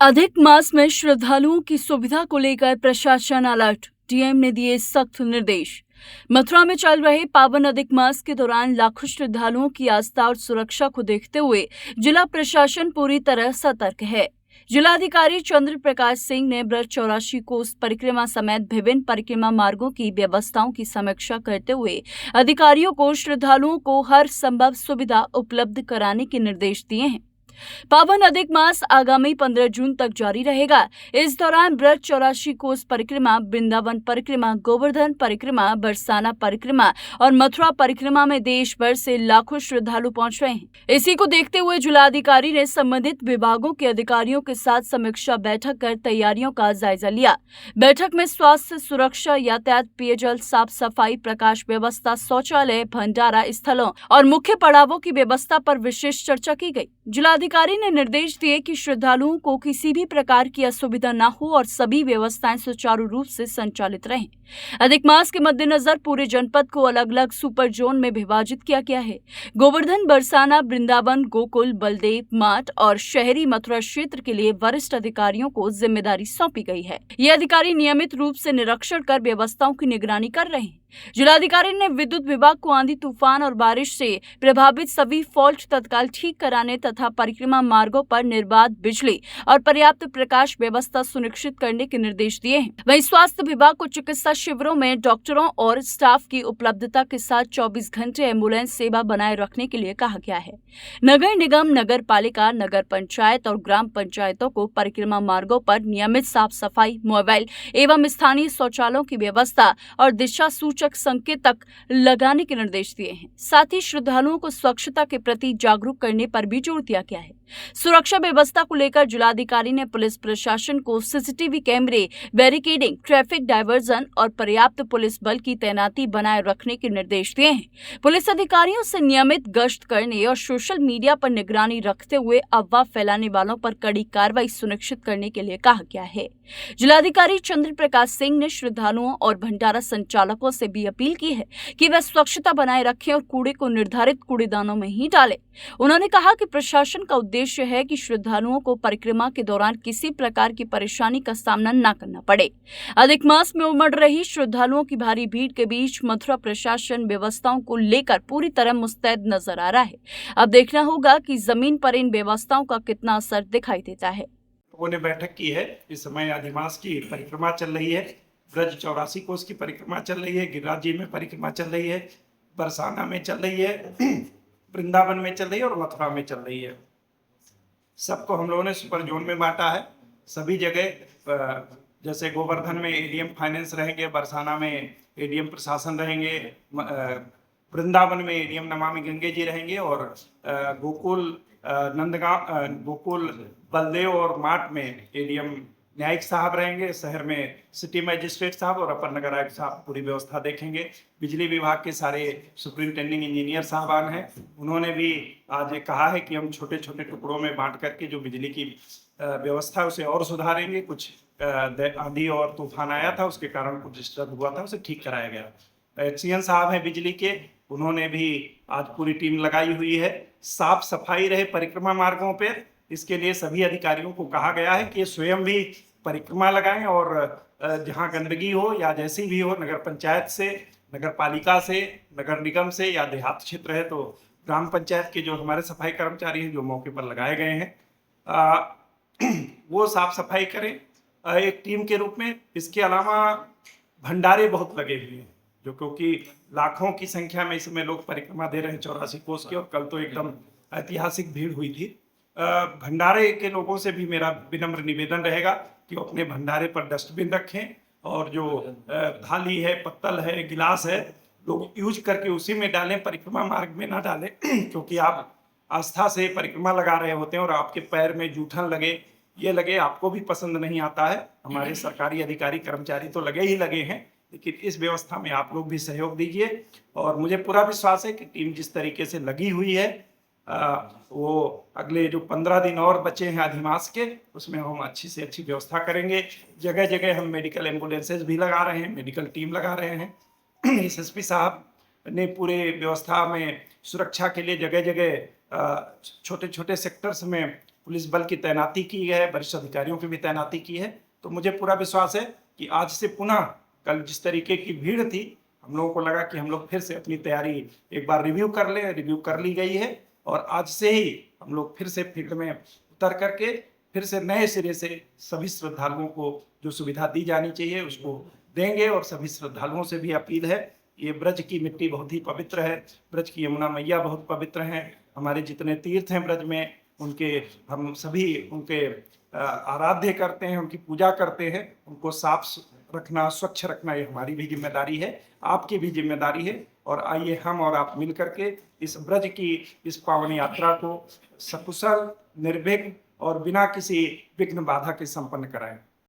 अधिक मास में श्रद्धालुओं की सुविधा को लेकर प्रशासन अलर्ट, डीएम ने दिए सख्त निर्देश। मथुरा में चल रहे पावन अधिक मास के दौरान लाखों श्रद्धालुओं की आस्था और सुरक्षा को देखते हुए जिला प्रशासन पूरी तरह सतर्क है। जिलाधिकारी चंद्र प्रकाश सिंह ने ब्रज 84 कोस परिक्रमा समेत विभिन्न परिक्रमा मार्गों की व्यवस्थाओं की समीक्षा करते हुए अधिकारियों को श्रद्धालुओं को हर संभव सुविधा उपलब्ध कराने के निर्देश दिए हैं। पावन अधिक मास आगामी 15 जून तक जारी रहेगा। इस दौरान ब्रज 84 कोस परिक्रमा, वृंदावन परिक्रमा, गोवर्धन परिक्रमा, बरसाना परिक्रमा और मथुरा परिक्रमा में देश भर से लाखों श्रद्धालु पहुंच रहे हैं। इसी को देखते हुए जिलाधिकारी ने संबंधित विभागों के अधिकारियों के साथ समीक्षा बैठक कर तैयारियों का जायजा लिया। बैठक में स्वास्थ्य, सुरक्षा, यातायात, पेयजल, साफ सफाई, प्रकाश व्यवस्था, शौचालय, भंडारा स्थलों और मुख्य पड़ावों की व्यवस्था पर विशेष चर्चा की गई। जिलाधिकारी ने निर्देश दिए कि श्रद्धालुओं को किसी भी प्रकार की असुविधा न हो और सभी व्यवस्थाएं सुचारू रूप से संचालित रहें। अधिक मास के मद्देनजर पूरे जनपद को अलग अलग सुपर जोन में विभाजित किया गया है। गोवर्धन, बरसाना, वृंदावन, गोकुल, बलदेव, माठ और शहरी मथुरा क्षेत्र के लिए वरिष्ठ अधिकारियों को जिम्मेदारी सौंपी गई है। ये अधिकारी नियमित रूप से निरीक्षण कर व्यवस्थाओं की निगरानी कर रहे हैं। जिलाधिकारी ने विद्युत विभाग को आंधी, तूफान और बारिश से प्रभावित सभी फॉल्ट तत्काल ठीक कराने तथा परिक्रमा मार्गों पर निर्बाध बिजली और पर्याप्त प्रकाश व्यवस्था सुनिश्चित करने के निर्देश दिए हैं। वहीं स्वास्थ्य विभाग को चिकित्सा शिविरों में डॉक्टरों और स्टाफ की उपलब्धता के साथ 24 घंटे एम्बुलेंस सेवा बनाए रखने के लिए कहा गया है। नगर निगम, नगर पालिका, नगर पंचायत और ग्राम पंचायतों को परिक्रमा मार्गों पर नियमित साफ सफाई, मोबाइल एवं स्थानीय शौचालयों की व्यवस्था और दिशा सूचक संकेतक लगाने के निर्देश दिए हैं। साथ ही श्रद्धालुओं को स्वच्छता के प्रति जागरूक करने पर भी जोर दिया गया है। सुरक्षा व्यवस्था को लेकर जिलाधिकारी ने पुलिस प्रशासन को सीसीटीवी कैमरे, बैरिकेडिंग, ट्रैफिक डायवर्जन और पर्याप्त पुलिस बल की तैनाती बनाए रखने के निर्देश दिए हैं। पुलिस अधिकारियों से नियमित गश्त करने और सोशल मीडिया पर निगरानी रखते हुए अफवाह फैलाने वालों पर कड़ी कार्रवाई सुनिश्चित करने के लिए कहा गया है। जिलाधिकारी चंद्र प्रकाश सिंह ने श्रद्धालुओं और भंडारा संचालकों से भी अपील की है कि वे स्वच्छता बनाए रखें और कूड़े को निर्धारित कूड़ेदानों में ही डालें। उन्होंने कहा कि प्रशासन का उद्देश्य है कि श्रद्धालुओं को परिक्रमा के दौरान किसी प्रकार की परेशानी का सामना न करना पड़े। अधिक मास में उमड़ रही श्रद्धालुओं की भारी भीड़ के बीच मथुरा प्रशासन व्यवस्थाओं को लेकर पूरी तरह मुस्तैद नजर आ रहा है। अब देखना होगा कि जमीन पर इन व्यवस्थाओं का कितना असर दिखाई देता है। लोगों ने बैठक की है। इस समय अधिमास की परिक्रमा चल रही है, ब्रज 84 कोस की परिक्रमा चल रही है, गिरिराज जी में परिक्रमा चल रही है, बरसाना में चल रही है, वृंदावन में चल रही है और मथुरा में चल रही है। सबको हम लोगों ने सुपर जोन में बांटा है। सभी जगह जैसे गोवर्धन में एडीएम फाइनेंस रहेंगे, बरसाना में एडीएम प्रशासन रहेंगे, वृंदावन में एडीएम नमामि गंगे जी रहेंगे और गोकुल, नंदगांव, गोकुल, बलदेव और माठ में एडीएम न्यायिक साहब रहेंगे। शहर में सिटी मजिस्ट्रेट साहब और अपर नगर आयुक्त साहब पूरी व्यवस्था देखेंगे। बिजली विभाग के सारे सुपरिंटेंडिंग इंजीनियर साहबान हैं। उन्होंने भी आज कहा है कि हम छोटे छोटे टुकड़ों में बांट करके जो बिजली की व्यवस्था उसे और सुधारेंगे। कुछ आंधी और तूफान आया था, उसके कारण कुछ डिस्टर्ब हुआ था, उसे ठीक कराया गया। एक्सीएन साहब हैं बिजली के, उन्होंने भी आज पूरी टीम लगाई हुई है। साफ सफाई रहे परिक्रमा मार्गों पर, इसके लिए सभी अधिकारियों को कहा गया है कि स्वयं भी परिक्रमा लगाएं और जहां गंदगी हो या जैसी भी हो, नगर पंचायत से, नगर पालिका से, नगर निगम से या देहात क्षेत्र है तो ग्राम पंचायत के जो हमारे सफाई कर्मचारी हैं जो मौके पर लगाए गए हैं वो साफ सफाई करें एक टीम के रूप में। इसके अलावा भंडारे बहुत लगे हुए हैं जो, क्योंकि लाखों की संख्या में इसमें लोग परिक्रमा दे रहे हैं 84 कोस की, और कल तो एकदम ऐतिहासिक भीड़ हुई थी। भंडारे के लोगों से भी मेरा विनम्र निवेदन रहेगा कि वो अपने भंडारे पर डस्टबिन रखें और जो थाली है, पत्तल है, गिलास है, लोग यूज करके उसी में डालें, परिक्रमा मार्ग में ना डालें क्योंकि आप आस्था से परिक्रमा लगा रहे होते हैं और आपके पैर में जूठन लगे, ये लगे, आपको भी पसंद नहीं आता है। हमारे सरकारी अधिकारी कर्मचारी तो लगे ही लगे हैं, लेकिन इस व्यवस्था में आप लोग भी सहयोग दीजिए। और मुझे पूरा विश्वास है कि टीम जिस तरीके से लगी हुई है वो अगले जो 15 दिन और बचे हैं अधिमास के, उसमें हम अच्छी से अच्छी व्यवस्था करेंगे। जगह जगह हम मेडिकल एम्बुलेंसेज भी लगा रहे हैं, मेडिकल टीम लगा रहे हैं। एसएसपी साहब ने पूरे व्यवस्था में सुरक्षा के लिए जगह जगह छोटे छोटे सेक्टर्स में पुलिस बल की तैनाती की है, वरिष्ठ अधिकारियों की भी तैनाती की है। तो मुझे पूरा विश्वास है कि आज से पुनः कल जिस तरीके की भीड़ थी, हम लोगों को लगा कि हम लोग फिर से अपनी तैयारी एक बार रिव्यू कर लें, रिव्यू कर ली गई है और आज से ही हम लोग फिर से फील्ड में उतर करके फिर से नए सिरे से सभी श्रद्धालुओं को जो सुविधा दी जानी चाहिए उसको देंगे। और सभी श्रद्धालुओं से भी अपील है, ये ब्रज की मिट्टी बहुत ही पवित्र है, ब्रज की यमुना मैया बहुत पवित्र हैं, हमारे जितने तीर्थ हैं ब्रज में उनके हम सभी उनके आराध्य करते हैं, उनकी पूजा करते हैं। उनको साफ रखना, स्वच्छ रखना ये हमारी भी जिम्मेदारी है, आपकी भी जिम्मेदारी है। और आइए हम और आप मिल करके इस ब्रज की इस पावन यात्रा को सकुशल, निर्विघ्न और बिना किसी विघ्न बाधा के संपन्न कराएं।